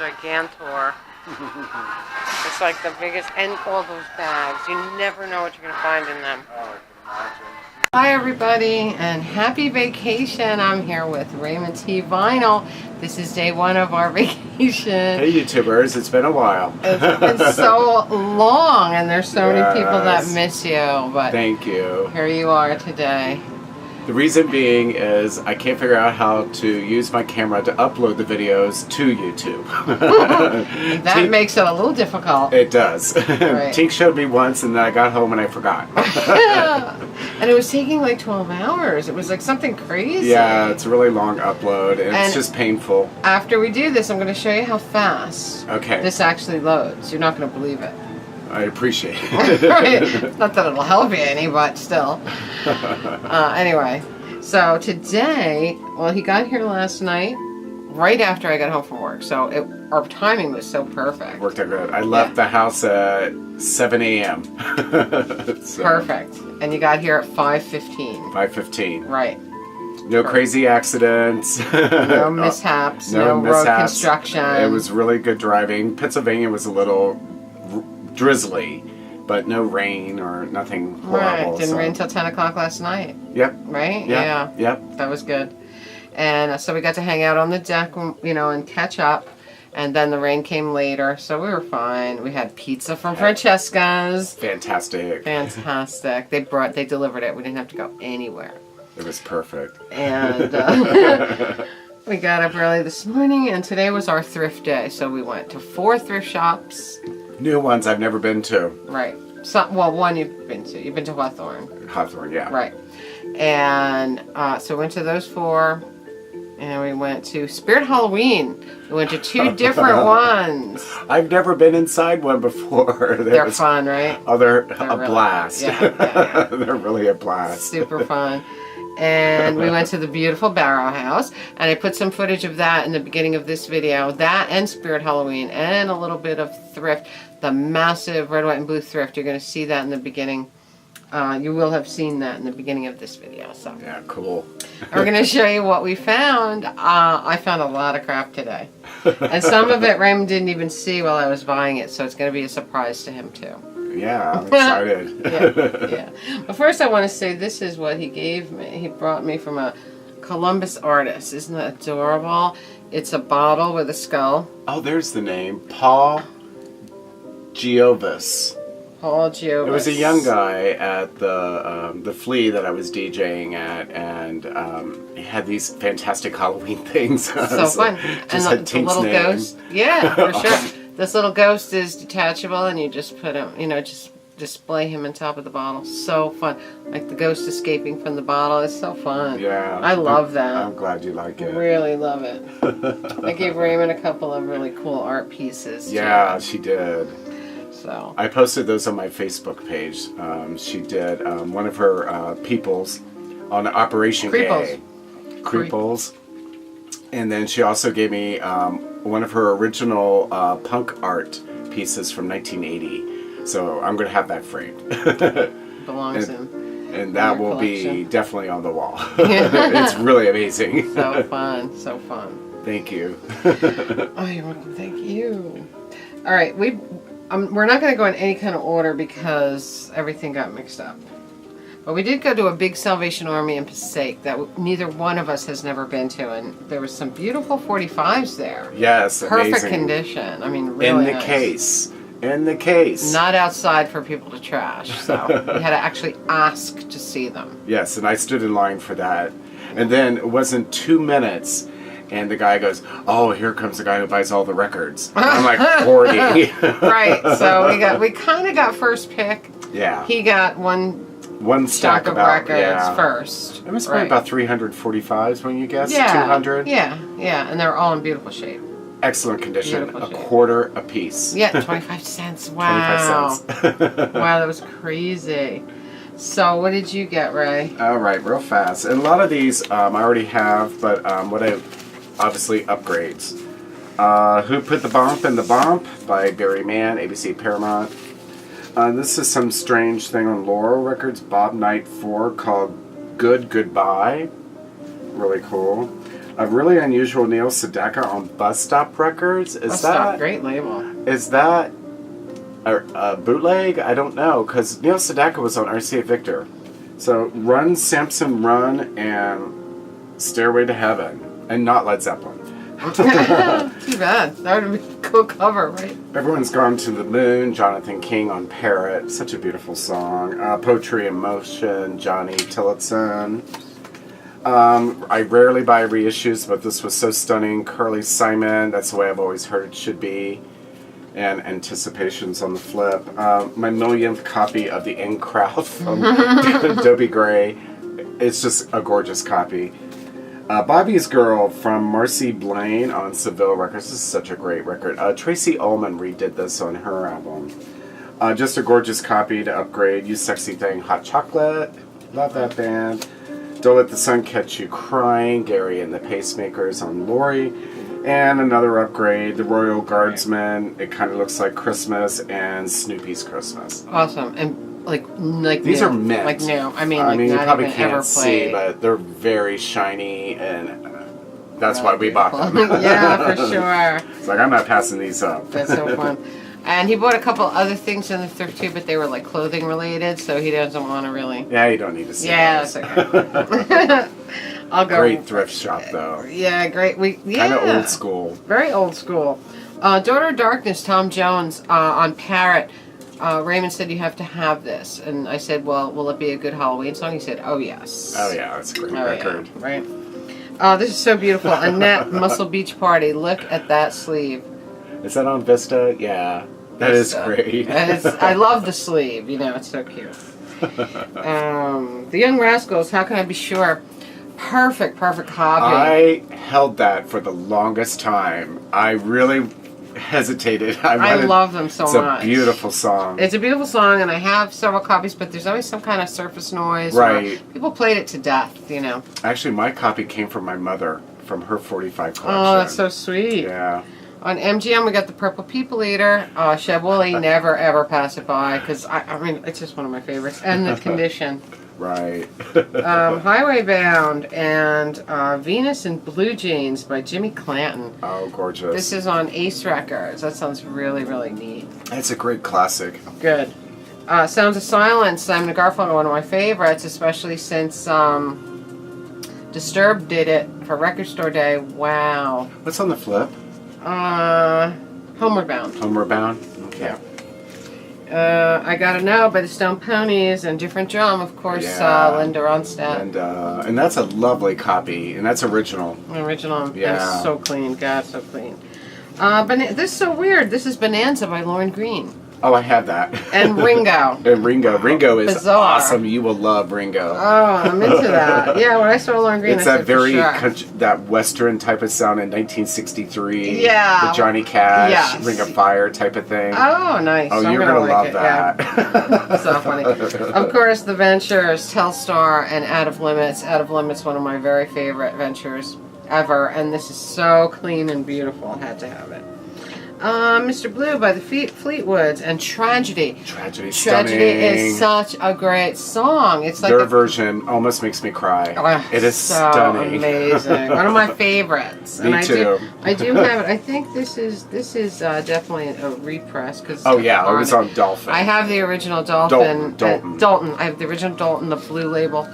Gigantor. It's like the biggest, and all those bags. You never know what you're going to find in them. Oh, I can imagine. Hi everybody, and happy vacation. I'm here with Raymond T. Vinyl. This is day one of our vacation. Hey YouTubers, it's been a while. It's been so long, and there's so many people that miss you. But thank you. Here you are today. The reason being is I can't figure out how to use my camera to upload the videos to YouTube. That Tink, makes it a little difficult. It does. Right. Tink showed me once and then I got home and I forgot. And it was taking like 12 hours. It was like something crazy. Yeah, it's a really long upload and it's just painful. After we do this, I'm going to show you how fast this actually loads. You're not going to believe it. I appreciate it. Right. Not that it'll help you any, but still. Anyway, so today, well, he got here last night, right after I got home from work. So our timing was so perfect. Worked out good. I left the house at 7 a.m. So. Perfect. And you got here at 5:15. 5:15. Right. No crazy accidents. No mishaps. No road construction. It was really good driving. Pennsylvania was a little drizzly, but no rain or nothing horrible. Right, didn't rain until 10 o'clock last night. Yep. Right? Yeah. Yep. That was good. And so we got to hang out on the deck, you know, and catch up. And then the rain came later, so we were fine. We had pizza from Francesca's. Fantastic. Fantastic. They delivered it. We didn't have to go anywhere. It was perfect. And we got up early this morning, and today was our thrift day. So we went to 4 thrift shops. New ones I've never been to. Right. So, well, one you've been to. You've been to Hawthorne. Hawthorne, yeah. Right. And so we went to those 4. And we went to Spirit Halloween. We went to 2 different ones. I've never been inside one before. They're fun, right? Oh, they're really a blast. Yeah. They're really a blast. Super fun. And we went to the beautiful Barrow House, and I put some footage of that in the beginning of this video. That and Spirit Halloween, and a little bit of Thrift, the massive red, white, and blue Thrift. You're going to see that in the beginning. You will have seen that in the beginning of this video. So yeah, cool. We're going to show you what we found. I found a lot of crap today, and some of it Raymond didn't even see while I was buying it, so it's going to be a surprise to him too. Yeah, I'm excited. Yeah. But first I want to say this is what he gave me. He brought me from a Columbus artist. Isn't that adorable? It's a bottle with a skull. Oh, there's the name. Paul Giovis. Paul Giovis. It was a young guy at the Flea that I was DJing at, and he had these fantastic Halloween things. So fun. Just and had the Tink's little name. ghost. Yeah, for sure. This little ghost is detachable, and you just put him, you know, just display him on top of the bottle. So fun. Like the ghost escaping from the bottle. It's so fun. Yeah. I love that. I'm glad you like it. Really love it. I gave Raymond a couple of really cool art pieces. Yeah, she did. So I posted those on my Facebook page. She did one of her peoples on Operation Gay. Creeples. And then she also gave me one of her original punk art pieces from 1980. So I'm going to have that framed. Belongs in. And that will be definitely on the wall. It's really amazing. So fun. So fun. Thank you. Oh, you're welcome. Thank you. All right. We're not going to go in any kind of order because everything got mixed up. But we did go to a big Salvation Army in Passaic that neither one of us has never been to, and there was some beautiful 45s there. Yes, perfect amazing. Condition. I mean, really in the nice. Case. In the case. Not outside for people to trash. So we had to actually ask to see them. Yes, and I stood in line for that. And then it wasn't 2 minutes, And the guy goes, "Oh, here comes the guy who buys all the records." And I'm like, 40. Right. So we kind of got first pick. Yeah. He got one stack of records first. It was probably about 345s when you guessed. Yeah. 200. Yeah. And they're all in beautiful shape. Excellent condition. Beautiful shape. Quarter a piece. Yeah, 25 cents. Wow. 25 cents. Wow, that was crazy. So what did you get, Ray? All right, real fast. And a lot of these I already have, but what I obviously upgrades. Who Put the Bump in the Bump by Barry Mann, ABC Paramount. This is some strange thing on Laurel Records, Bob Knight 4, called Good Goodbye. Really cool. A really unusual Neil Sedaka on Bus Stop Records. Is that great label? Is that a bootleg? I don't know, because Neil Sedaka was on RCA Victor. So Run Samson Run and Stairway to Heaven, and not Led Zeppelin. Too bad. That would be a cool cover, right? Everyone's Gone to the Moon, Jonathan King on Parrot. Such a beautiful song. Poetry in Motion, Johnny Tillotson. I rarely buy reissues, but this was so stunning. Carly Simon, That's the Way I've Always Heard It Should Be. And Anticipations on the Flip. My millionth copy of The In Crowd from Dobie Gray. It's just a gorgeous copy. Bobby's Girl from Marcy Blaine on Seville Records. This is such a great record. Tracy Ullman redid this on her album. Just a gorgeous copy to upgrade. You Sexy Thing, Hot Chocolate. Love that band. Don't Let the Sun Catch You Crying, Gary and the Pacemakers on Lori. And another upgrade, The Royal Guardsmen. It kind of looks like Christmas, and Snoopy's Christmas. Awesome. And like these new. are mint. Like new. I mean, you not probably even can't ever see, played. but they're very shiny, and that's why we bought them. Yeah, for sure. It's like, I'm not passing these up. That's so fun. And he bought a couple other things in the thrift too, but they were like clothing related, so he doesn't want to really. Yeah, you don't need to see. Yeah, those. that's okay. I'll go. Great thrift shop though. Yeah, great. Kind of old school. Very old school. Daughter of Darkness, Tom Jones on Parrot. Raymond said you have to have this, and I said, well, will it be a good Halloween song? He said, oh yes. Oh yeah, it's a great record. Yeah, right. This is so beautiful. Annette Muscle Beach Party. Look at that sleeve. Is that on Vista? Yeah, that is great. I love the sleeve. You know, it's so cute. The Young Rascals. How can I be sure? Perfect copy. I held that for the longest time. I really hesitated. I love them so much. It's a beautiful song. It's a beautiful song, and I have several copies, but there's always some kind of surface noise. Right. People played it to death, you know. Actually, my copy came from my mother, from her 45 collection. Oh, that's so sweet. Yeah. On MGM, we got the Purple People Eater. Shed Woolly, never ever pass it by, because, I mean, it's just one of my favorites. And the condition. Right. Highway Bound and Venus in Blue Jeans by Jimmy Clanton. Oh, gorgeous. This is on Ace Records. That sounds really, really neat. It's a great classic. Good. Sounds of Silence, Simon & Garfunkel, one of my favorites, especially since Disturbed did it for Record Store Day. Wow. What's on the flip? Homeward Bound. Homeward Bound? Okay. Yeah. I Gotta Know by the Stone Ponies, and Different Drum, of course, Linda Ronstadt. And that's a lovely copy, and that's original. Original. Yeah. And so clean. God, so clean. This is so weird. This is Bonanza by Lauren Green. Oh, I have that. And Ringo. And Ringo. Ringo is Bizarre. awesome. You will love Ringo. Oh, I'm into that. Yeah, when I saw Lauren Green, it's I that said, very for sure. that Western type of sound in 1963. Yeah. The Johnny Cash, Yes. Ring of Fire type of thing. Oh, nice. Oh, I'm you're gonna like love it, that. Yeah. So funny. Of course, The Ventures, Telstar, and Out of Limits. Out of Limits, one of my very favorite ventures ever, and this is so clean and beautiful. I had to have it. Mr. Blue by the Fleetwoods, and Tragedy. Tragedy is such a great song. It's like their version almost makes me cry. It is so stunning. Amazing. One of my favorites. Me too. I do have it. I think this is definitely a repress because. Oh yeah, it was on Dolphin. I have the original Dolphin. Dalton. I have the original Dalton, the blue label,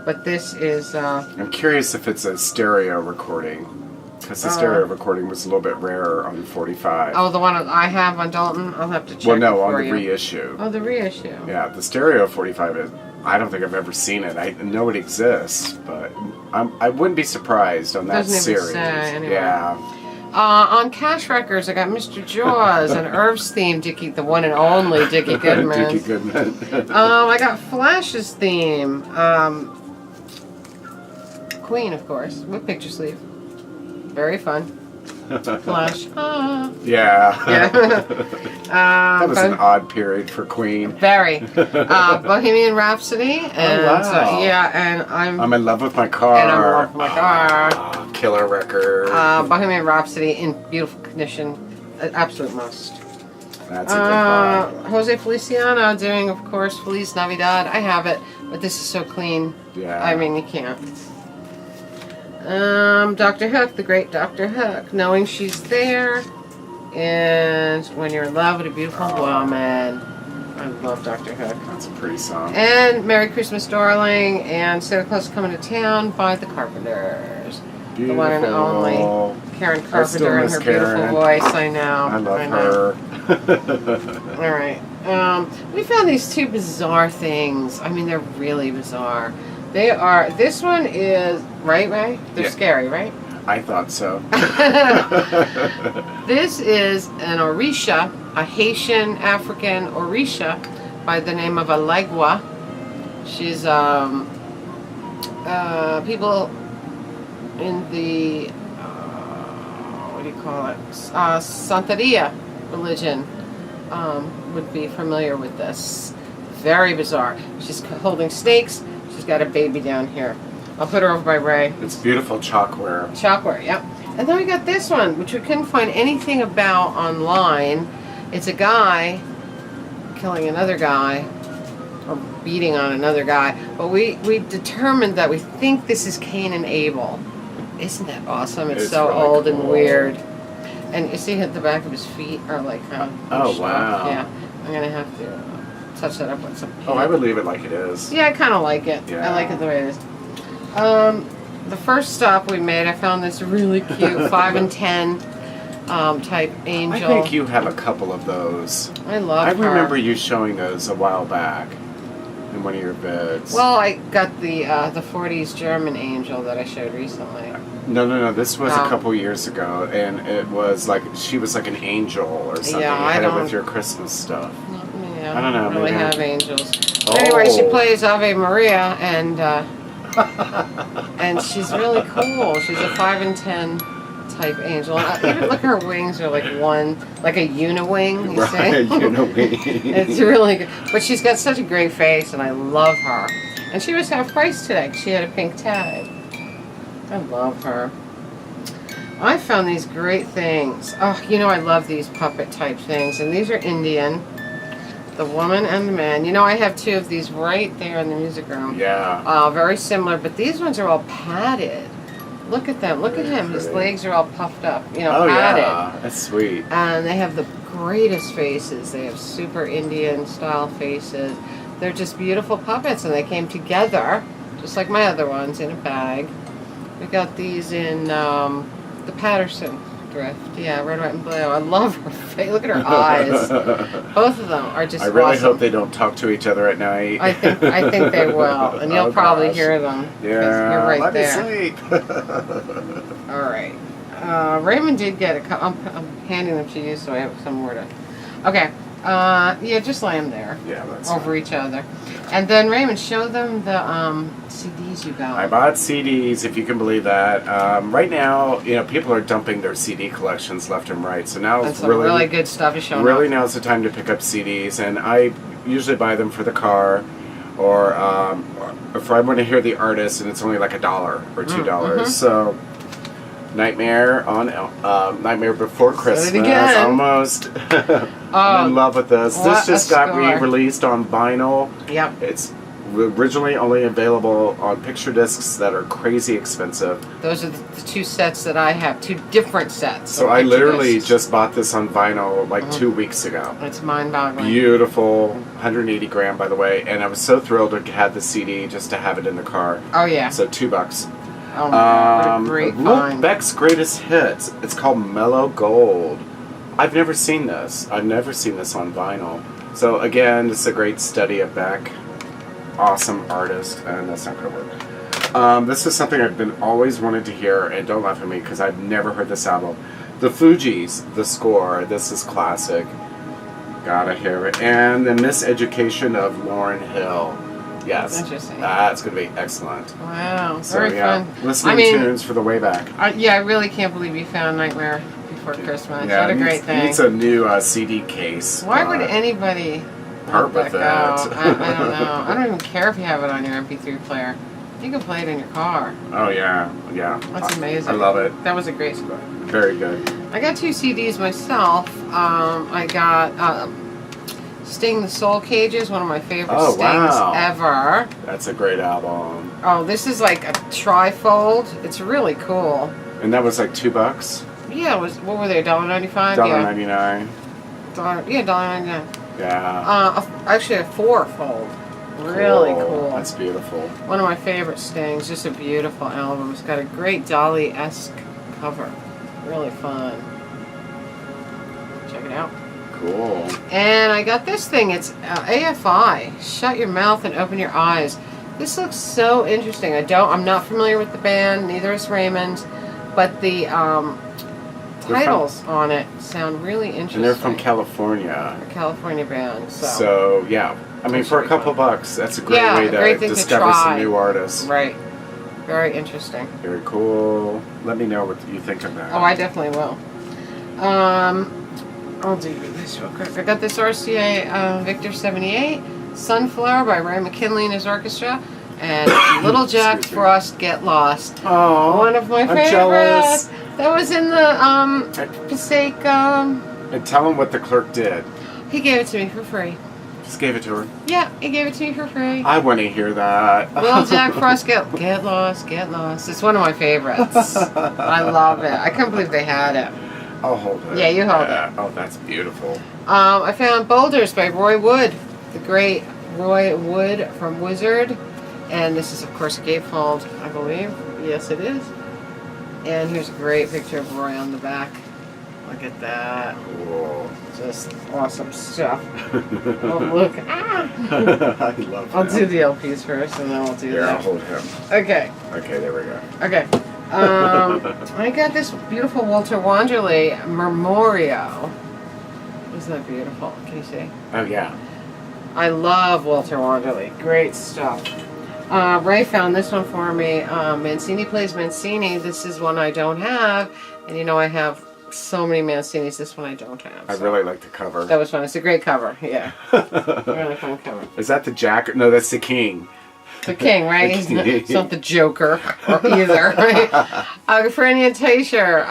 but this is. I'm curious if it's a stereo recording. Because the stereo recording was a little bit rarer on 45. Oh, the one I have on Dalton? I'll have to check. Well, no, on for the you. reissue. Oh, the reissue. Yeah, the stereo 45 is. I don't think I've ever seen it. I know it exists, but I wouldn't be surprised on that Doesn't even series. say, anyway. Yeah. On Cash Records, I got Mr. Jaws and Irv's theme, Dickie, the one and only Dickie Goodman. Dickie Goodman. I got Flash's theme, Queen, of course, with picture sleeve. Very fun. Flash. Yeah. That was but- an odd period for Queen. Very. Bohemian Rhapsody. And, wow. yeah, and I'm in love with my car. And I'm in love with my car. Killer record. Bohemian Rhapsody in beautiful condition. An absolute must. That's a good vibe. Jose Feliciano doing, of course, Feliz Navidad. I have it, but this is so clean. Yeah. I mean, you can't. Dr. Hook, the great Dr. Hook, Knowing She's There, and When You're in Love with a Beautiful Woman. I love Dr. Hook. That's a pretty song. And Merry Christmas, Darling, and Santa Claus is Coming to Town by the Carpenters. Beautiful. The one and only Karen I still Carpenter and miss her Karen. beautiful voice. I know. I love her. All right. We found these two bizarre things. I mean, they're really bizarre. They are. This one is right, Ray. They're Yeah. scary, right? I thought so. This is an Orisha, a Haitian African Orisha, by the name of Alegua. She's people in the what do you call it? Santeria religion would be familiar with this. Very bizarre. She's holding snakes. She's got a baby down here. I'll put her over by Ray. It's beautiful chalkware. Chalkware, yep. And then we got this one, which we couldn't find anything about online. It's a guy killing another guy, or beating on another guy. But we determined that we think this is Cain and Abel. Isn't that awesome? It's so really old and cool. weird. And you see at the back of his feet are like Oh, wow. Yeah, I'm gonna have to touch that up with some paint. Oh, I would leave it like it is. Yeah, I kind of like it. Yeah. I like it the way it is. The first stop we made, I found this really cute 5 and 10 type angel. I think you have a couple of those. I love I her. remember you showing those a while back in one of your vids. Well, I got the 40s German angel that I showed recently. No. This was Oh. a couple years ago, and it was like she was like an angel or something. Yeah, you I had it don't- with your Christmas stuff. Yeah, I don't know, really maybe have angels. Oh. Anyway, she plays Ave Maria, and and she's really cool. She's a 5 and 10 type angel. Even look, her wings are like a uniwing. You Right, see? you know me. It's really good. But she's got such a great face, and I love her. And she was half price today. She had a pink tag. I love her. I found these great things. Oh, you know I love these puppet type things. And these are Indian. The woman and the man. You know, I have two of these right there in the music room. Yeah. Very similar, but these ones are all padded. Look at them. Look at him. His pretty. legs are all puffed up. You know, Oh padded. yeah, that's sweet. And they have the greatest faces. They have super Indian style faces. They're just beautiful puppets, and they came together, just like my other ones, in a bag. We got these in the Patterson Thrift. Yeah, red, white, and blue. I love her face. Look at her eyes. Both of them are just I really awesome. hope they don't talk to each other at night. I think they will, and you'll Oh, probably gosh. hear them. 'Cause Yeah, you're right let there. me sleep. All right. Raymond did get a couple. I'm handing them to you so I have some more to. Okay. Yeah, just lay them there Yeah, that's over each other. And then Raymond, show them the CDs you got. I bought CDs, if you can believe that. Right now, you know, people are dumping their CD collections left and right. So now And it's some really good stuff is showing really up. now's the time to pick up CDs, and I usually buy them for the car, or if I want to hear the artist, and it's only like $1 or $2. So, Nightmare Before Christmas, again. almost. I'm in love with this. what This just a got score. re-released on vinyl. Yep. It's originally only available on picture discs that are crazy expensive. Those are the two sets that I have. Two different sets. So of I picture literally discs. just bought this on vinyl like 2 weeks ago. It's mind-boggling. Beautiful, 180 gram by the way, and I was so thrilled to have the CD just to have it in the car. Oh yeah. So $2. Oh my God, what a great look, find. Beck's Greatest Hits. It's called Mellow Gold. I've never seen this. I've never seen this on vinyl. So again, this is a great study of Beck. Awesome artist, and that's not gonna work. This is something I've been always wanted to hear, and don't laugh at me because I've never heard this album. The Fugees, The Score. This is classic. Gotta hear it. And The Miseducation of Lauryn Hill. Yes. Interesting. That's going to be excellent. Wow. So, Very fun. Listening tunes for the way back. Yeah, I really can't believe you found Nightmare Before Christmas. Yeah, what a great thing. It's a new CD case. Why would anybody part with that? I don't know. I don't even care if you have it on your MP3 player. You can play it in your car. Oh, yeah. Yeah. That's amazing. I love it. That was a great score. Very good. I got 2 CDs myself. I got Sting the Soul Cages, one of my favorite Stings ever. That's a great album. Oh, this is like a trifold. It's really cool. And that was like $2? Yeah, what were they, $1.95? $1.99. Yeah, $1.99. Yeah. Actually a 4-fold. Really cool. That's beautiful. One of my favorite Stings. Just a beautiful album. It's got a great Dolly-esque cover. Really fun. Check it out. Cool. And I got this thing. It's AFI. Shut your mouth and open your eyes. This looks so interesting. I'm not familiar with the band. Neither is Raymond. But the titles on it sound really interesting. And they're from California. A California band. So yeah. I mean, for a couple bucks, that's a great way to discover some new artists. Right. Very interesting. Very cool. Let me know what you think of that. Oh, I definitely will. I'll do this real quick. I got this RCA Victor 78, Sunflower by Ray McKinley and his orchestra, and Little Jack Frost Get Lost. Oh, one of my favorites. Jealous. That was in the Passaic. And tell him what the clerk did. He gave it to me for free. Just gave it to her. Yeah, he gave it to me for free. I want to hear that. Little Jack Frost Get Lost, Get Lost. It's one of my favorites. I love it. I can't believe they had it. I'll hold it. Yeah, you hold it. Oh, that's beautiful. I found Boulders by Roy Wood, the great Roy Wood from Wizard. And this is, of course, a gatefold, I believe. Yes, it is. And here's a great picture of Roy on the back. Look at that. Cool. Just awesome stuff. Oh, look. Ah! I love that. I'll do the LPs first, and then I'll do that. I'll hold him. Okay. Okay, there we go. Okay. I got this beautiful Walter Wanderley Memorial. Isn't that beautiful? Can you see? Oh, yeah. I love Walter Wanderley. Great stuff. Ray found this one for me. Mancini Plays Mancini. This is one I don't have. And you know I have so many Mancinis. This one I don't have. I really like the cover. That was fun. It's a great cover. Yeah. Really fun cover. Is that the Jack? No, that's the King. The King, right? It's not the Joker or either, right? Franny and Taysher,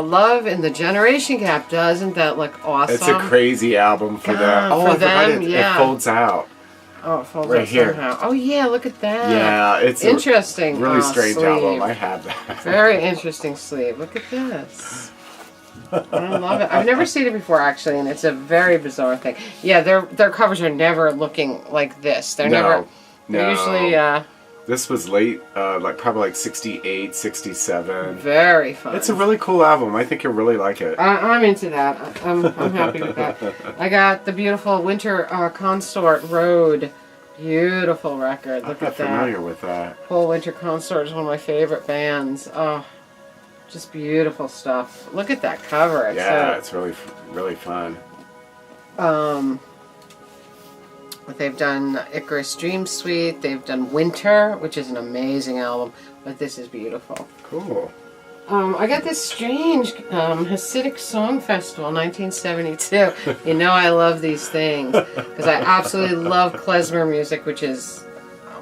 Love in the Generation Gap. Doesn't that look awesome? It's a crazy album for them. Oh, for them, it folds out. Oh, it folds right out here. somehow. Oh, yeah, look at that. Yeah, it's interesting. Really strange sleeve. album. I have that. Very interesting sleeve. Look at this. I love it. I've never seen it before, actually, and it's a very bizarre thing. Yeah, their covers are never looking like this. They're never. They're usually. This was late, probably like 68, 67. Very fun. It's a really cool album. I think you'll really like it. I'm into that. I'm happy with that. I got the beautiful Winter Consort Road. Beautiful record. Look at that. I'm not familiar with that. Whole Winter Consort is one of my favorite bands. Oh, just beautiful stuff. Look at that cover. It's really, really fun. They've done Icarus Dream Suite. They've done Winter, which is an amazing album. But this is beautiful. Cool. I got this strange Hasidic Song Festival, 1972. You know I love these things because I absolutely love klezmer music, which is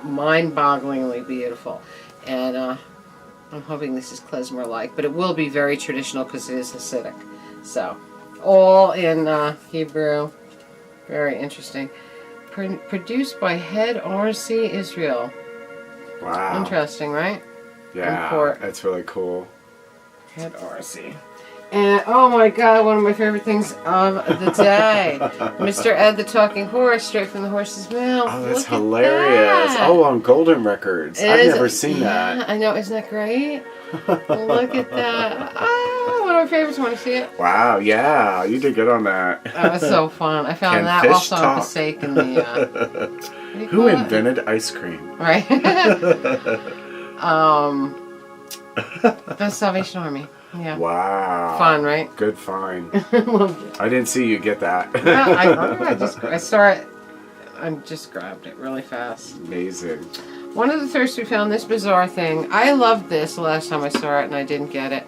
mind-bogglingly beautiful. And I'm hoping this is klezmer-like, but it will be very traditional because it is Hasidic. So, all in Hebrew. Very interesting. Produced by Head RC Israel. Wow. Interesting, right? Yeah, that's really cool. Head RC. And, oh my god, one of my favorite things of the day. Mr. Ed the Talking Horse, straight from the horse's mouth. Oh, that's hilarious. That. Oh, on Golden Records. I've never seen that. I know, isn't that great? Look at that. Oh, one of my favorites. Want to see it? Wow, yeah, you did good on that. That was so fun. I found that also on Passaic in the... Who invented ice cream? Right. The Salvation Army. Yeah. Wow. Fun, right? Good find. Well, I didn't see you get that. I saw it. I just grabbed it really fast. Amazing. One of the thrifts we found this bizarre thing. I loved this the last time I saw it, and I didn't get it.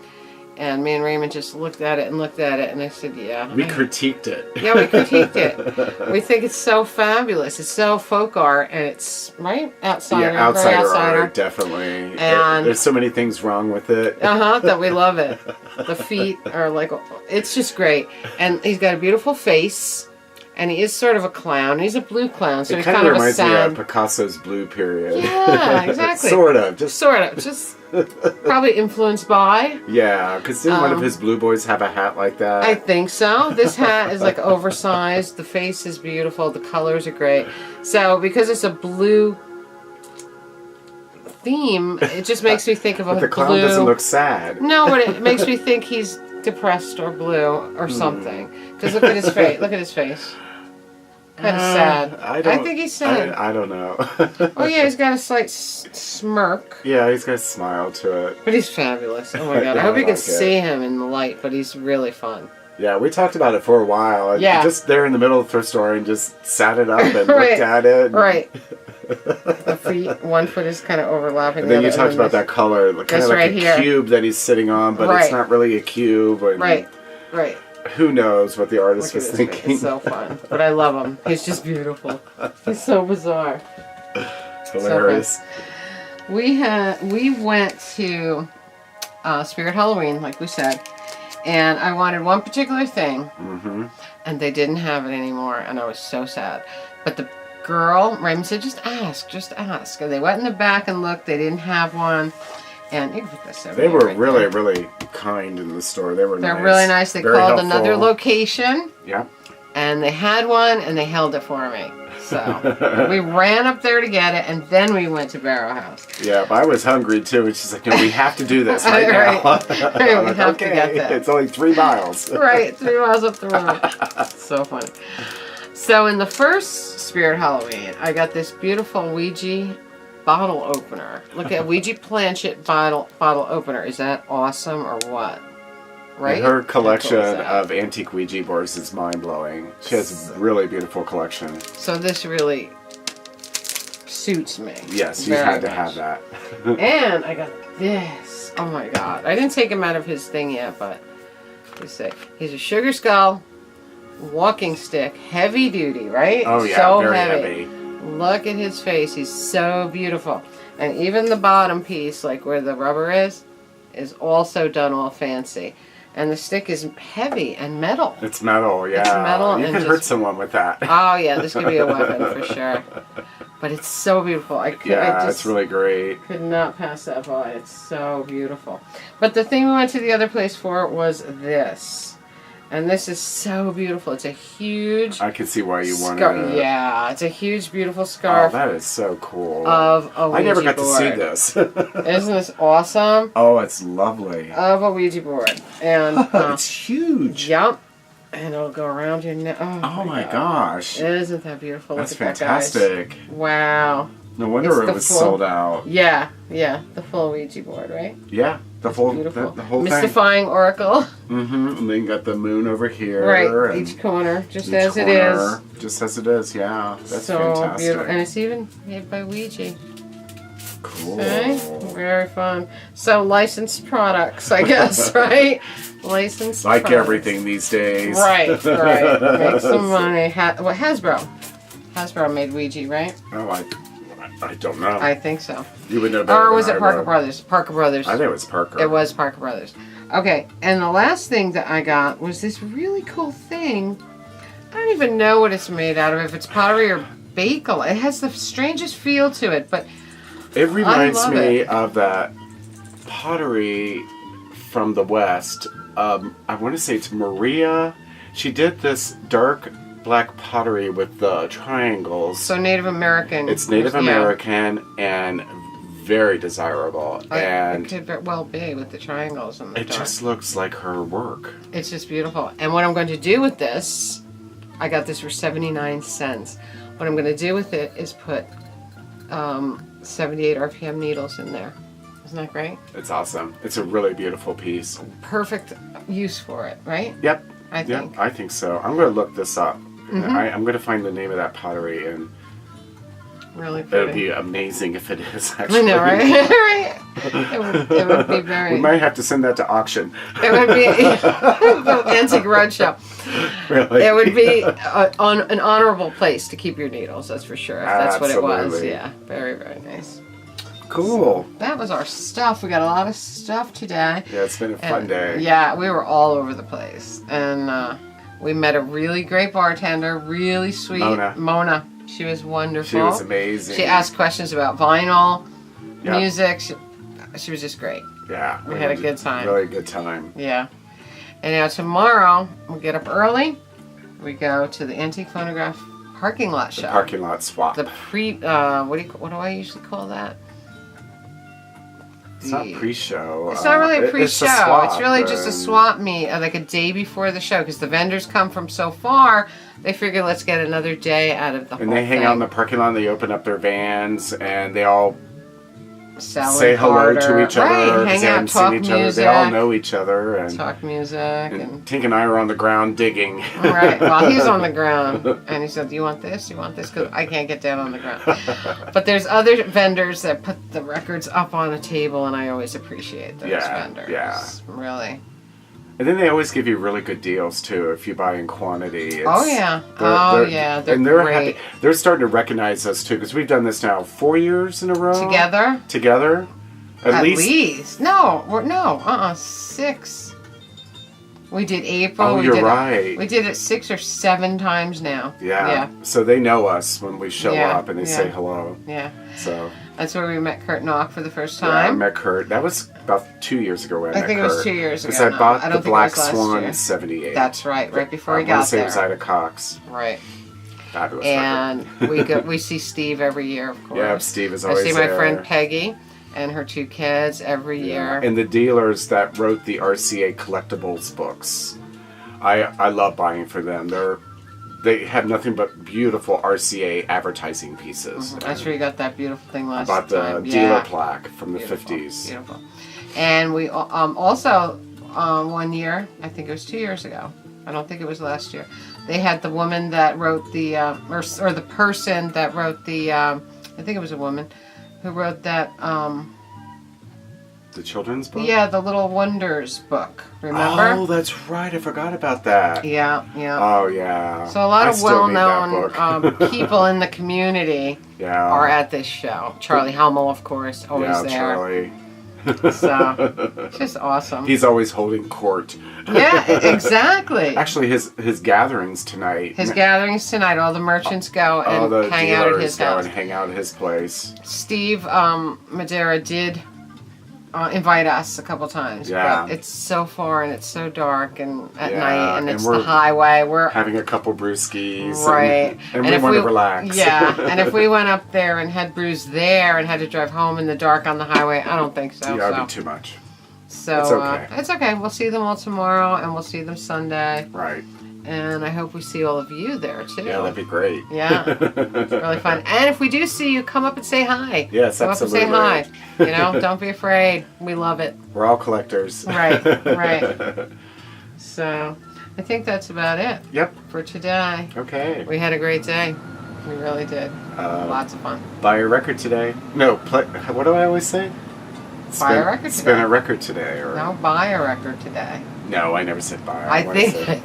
And me and Raymond just looked at it, and I said, yeah. We critiqued it. Yeah, we critiqued it. We think it's so fabulous. It's so folk art, and it's, right? Outsider. Yeah, outsider outsider art, definitely. And there's so many things wrong with it. that we love it. The feet are like, it's just great. And he's got a beautiful face. And he is sort of a clown. He's a blue clown, so it he's kind kind of of a reminds me sad. of Picasso's blue period. Yeah, exactly. Sort of. Just probably influenced by. Yeah, because didn't one of his blue boys have a hat like that? I think so. This hat is like oversized. The face is beautiful. The colors are great. So because it's a blue theme, it just makes me think of a but the clown blue. doesn't look sad. No, but it makes me think he's depressed or blue or something. Because look at his face. Look at his face. Kind of sad. I think he's sad. I don't know. Oh yeah, he's got a slight smirk. Yeah, he's got a smile to it. But he's fabulous. Oh my god. I hope you can see him in the light, but he's really fun. Yeah, we talked about it for a while. Yeah. Just there in the middle of the thrift store and just sat it up and Right. looked at it. Right. The feet, one foot is kind of overlapping. And then the you other, talked about that color, kind of like right a here. cube that he's sitting on, but Right. it's not really a cube. And Right. who knows what the artist Look was at his face. thinking. It's so fun. But I love him. He's just beautiful. He's so bizarre. Hilarious. We went to Spirit Halloween, like we said, and I wanted one particular thing, and they didn't have it anymore, and I was so sad. But the girl, Raymond said, just ask. And they went in the back and looked. They didn't have one. And you can put this over They here were right really, there. really kind in the store. They were They're nice. really nice. They Very called helpful. another location. Yeah. And they had one, and they held it for me. So we ran up there to get it, and then we went to Barrow House. Yeah, but I was hungry too, and she's like, "No, we have to do this right now." Right. I'm We like, have to okay, get that. it's only 3 miles. Right, 3 miles up the road. So funny. So in the first Spirit Halloween, I got this beautiful Ouija bottle opener. Look at Ouija planchette bottle opener. Is that awesome or what? Right? And her collection How cool is that? of antique Ouija boards is mind-blowing. She has a really beautiful collection. So this really suits me. Yes, you very had to much. have that. And I got this. Oh my god. I didn't take him out of his thing yet, but let's see. He's a sugar skull walking stick, heavy duty, right? Oh yeah, so very heavy. Look at his face. He's so beautiful. And even the bottom piece, like where the rubber is also done all fancy. And the stick is heavy and metal. It's metal, yeah. It's metal you and could just- hurt someone with that. Oh yeah, this could be a weapon for sure. But it's so beautiful. I Yeah, just it's really great. could not pass that by. It's so beautiful. But the thing we went to the other place for was this. And this is so beautiful. It's a huge I can see why you wanted scarf. it. Yeah, it's a huge, beautiful Oh, scarf that is so cool. of a Ouija I never got board. to see this. Isn't this awesome? Oh, it's lovely. Of a Ouija board. And It's huge. yep. And it'll go around your neck. Oh my gosh. Isn't that beautiful? That's Look at that, guys. fantastic. Wow. No wonder It's it the was full- sold out. Yeah, the full Ouija board, right? Yeah, the whole Beautiful. the whole thing. Mystifying oracle. And then you got the moon over here. Right, and each corner, just each as it corner, is. Just as it is, yeah. That's So fantastic. beautiful. And it's even made by Ouija. Cool. Okay? Very fun. So licensed products, I guess, right? Licensed Like products. everything these days. Right. Make some money. Hasbro. Hasbro made Ouija, right? Oh, I don't know. I think so. You would know better. Or than was I it Parker would. Brothers? Parker Brothers. I think it was Parker. It was Parker Brothers. Okay, and the last thing that I got was this really cool thing. I don't even know what it's made out of, if it's pottery or bakel. It has the strangest feel to it, but It reminds love me it. of that pottery from the West. I want to say it's Maria. She did this dark black pottery with the triangles. so Native American. It's Native yeah. American and very desirable. It And could very well be with the triangles and the it dark. just looks like her work. It's just beautiful. And what I'm going to do with this, I got this for 79 cents. What I'm going to do with it is put 78 RPM needles in there. Isn't that great? It's awesome. It's a really beautiful piece. Perfect use for it, right? Yep. I think. Yep, I think so. I'm going to look this up. I'm going to find the name of that pottery, and really pretty. it would be amazing if it is, actually. I know, right? Right? It would be very... We might have to send that to auction. It would be the Antique Roadshow. Really? It would be on an honorable place to keep your needles, that's for sure. If that's what it was. Absolutely. Yeah, very, very nice. Cool. So that was our stuff. We got a lot of stuff today. Yeah, it's been a fun day. Yeah, we were all over the place. And we met a really great bartender, really sweet. Mona. She was wonderful. She was amazing. She asked questions about vinyl, Yep. music. She was just great. Yeah. We had a good time. Really good time. Yeah. And now tomorrow, we get up early. We go to the Antique Phonograph parking lot show. The parking lot swap. The what do I usually call that? It's not pre-show. It's not really a pre-show. It's really just a and- swap meet, like a day before the show, because the vendors come from so far. They figure let's get another day out of the whole And they hang thing. out in the parking lot, and they open up their vans, and they all Sell say and hello barter. to each other. Right, 'cause hang they out, haven't talk seen each other. music. They all know each other. And, Talk music. and Tink and I are on the ground digging. Right. Well, he's on the ground, and he said, "Do you want this? You want this?" Because I can't get down on the ground. But there's other vendors that put the records up on a table, and I always appreciate those vendors. Yeah. Really. And then they always give you really good deals too if you buy in quantity. Oh yeah. They're and they're great. happy. They're starting to recognize us too, because we've done this now 4 years in a row. Together. At least. No. 6. We did April. Oh, you're right. We did it 6 or 7 times now. Yeah. So they know us when we show Yeah, up and they yeah. say hello. Yeah. So. That's where we met Kurt Knock for the first Yeah, I time. met Kurt. That was about 2 years ago when I met I think Kurt. it was 2 years ago. Because I bought I the don't think it Black was last Swan year. in '78. That's right before he I got want to say there. it was Ida Cox. Right. Fabulous And record. we see Steve every year, of course. Yeah, Steve is always I see there. my friend Peggy and her 2 kids every year. And the dealers that wrote the RCA collectibles books. I love buying for them. They have nothing but beautiful RCA advertising pieces. I'm sure you got that beautiful thing last I bought the time. dealer plaque from the Beautiful, 50s. Beautiful. And we also, 1 year, I think it was 2 years ago. I don't think it was last year. They had the woman that wrote the, or the person that wrote the, I think it was a woman, who wrote that, The children's book? yeah, the Little Wonders book. Remember? Oh, that's right. I forgot about that. Yeah. Oh, yeah. So a lot I of still need that well-known book. people in the community Yeah. are at this show. Charlie Hummel, of course, always Yeah, there. Charlie. So, it's just awesome. He's always holding court. Yeah, exactly. Actually, his gatherings tonight. His gatherings tonight, all the merchants go all the and hang out at dealers his go house. and hang out at his place. Steve Madeira did invite us a couple times, Yeah. but it's so far and it's so dark and at Yeah, night and and it's we're the highway. We're Having a couple brewskis. right, And we want to relax. Yeah, and if we went up there and had brews there and had to drive home in the dark on the highway, I don't think so. Yeah, it'd be too much. So It's okay. it's okay. We'll see them all tomorrow, and we'll see them Sunday. Right. And I hope we see all of you there too. Yeah, that'd be great. Yeah, it's really fun. And if we do see you, come up and say hi. Yes, come absolutely. Come up and say hi. You know, don't be afraid. We love it. We're all collectors. Right, right. So, I think that's about it. Yep. For today. Okay. We had a great day. We really did. Lots of fun. Buy a record today. No, what do I always say? Buy a record Spin today. a record today. Or No, buy a record today. No, I never said buy. I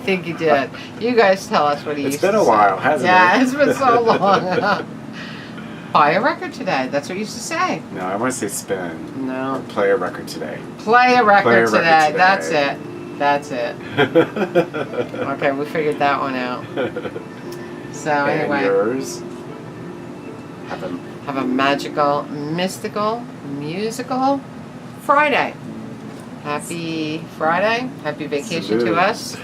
think you did. You guys tell us what he It's used to say. been a while, hasn't it? Yeah, it's been so long. Buy a record today. That's what you used to say. No, I want to say spin. No. Or play a record today. Play a record, Play a record today. today. That's it. That's it. Okay, we figured that one out. So anyway, And yours? have a magical, mystical, musical Friday. Happy Friday. Happy vacation to Salute. us.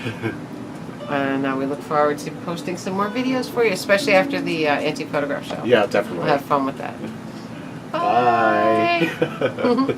And we look forward to posting some more videos for you, especially after the Antique Photograph Show. Yeah, definitely. We'll have fun with that. Bye. Bye.